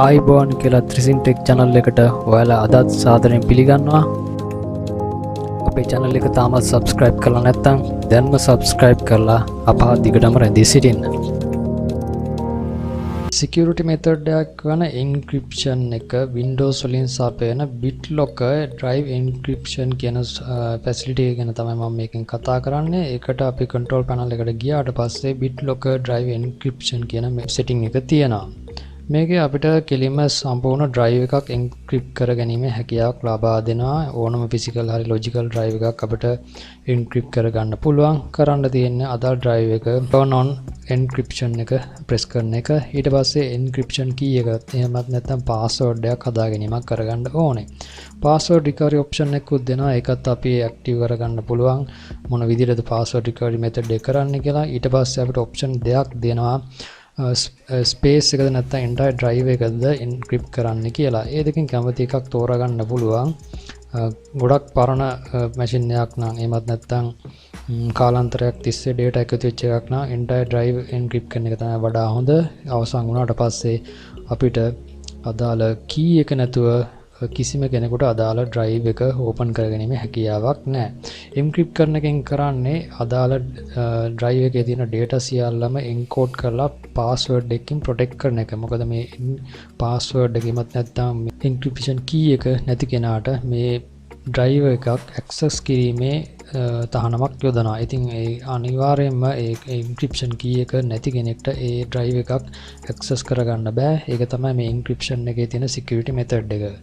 ආයිබෝන් කියලා Thrisin Tech channel එකට ඔයාලා අදත් සාදරයෙන් පිළිගන්නවා. අපේ channel එක තාමත් subscribe කරලා නැත්නම් දැන්ම subscribe කරලා අපහ දිගටම රැඳී සිටින්න. security method එකක් වන encryption එක Windows වලින් සපයන Bitlocker Drive encryption කියන facility එක ගැන තමයි මම මේකෙන් කතා කරන්නේ. ඒකට අපි control panel එකට ගියාට පස්සේ Bitlocker Drive encryption කියන setting එක තියෙනවා. මේකේ අපිට කෙලින්ම සම්පූර්ණ drive එකක් encrypt කර ගැනීම හැකියාවක් ලබා දෙනවා. ඕනම physical හරි logical drive එකක් අපිට encrypt කර ගන්න පුළුවන්. කරන්න තියෙන්නේ අදාළ drive එක turn on encryption එක press කරන එක. ඊට පස්සේ encryption key එක එහෙමත් නැත්නම් password එකක් හදා ගැනීමක් කරගන්න ඕනේ. password recovery option එකකුත් දෙනවා. ඒකත් අපි active කරගන්න පුළුවන්. මොන විදිහටද password recovery method එක කරන්නේ කියලා. ඊට පස්සේ අපිට option දෙකක් දෙනවා. ස්පේස් එකද නැත්නම් entire drive එකද encrypt කරන්න කියලා. ඒ දෙකෙන් කැමති එකක් තෝරගන්න පුළුවන්. ගොඩක් පරණ machine එකක් නම් එහෙමත් නැත්නම් කාලාන්තරයක් තිස්සේ data එකතු වෙච්ච එකක් නම් entire drive encrypt කරන එක තමයි වඩා හොඳ. අවසන් වුණාට පස්සේ අපිට අදාළ key එක නැතුව කිසිම කෙනෙකුට අදාළ drive එක open කරගැනීමේ හැකියාවක් නැහැ. encrypt කරන එකෙන් කරන්නේ අදාළ drive එකේ තියෙන data සියල්ලම encode කරලා password එකකින් protect කරන එක. මොකද මේ password එකෙමත් නැත්නම් encryption key එක නැති කෙනාට මේ drive එකක් access කිරීමේ තහනමක් යොදනවා. ඉතින් ඒ අනිවාර්යයෙන්ම ඒ encryption key එක නැති කෙනෙක්ට ඒ drive එකක් access කරගන්න බෑ. ඒක තමයි මේ encryption එකේ තියෙන security method එක.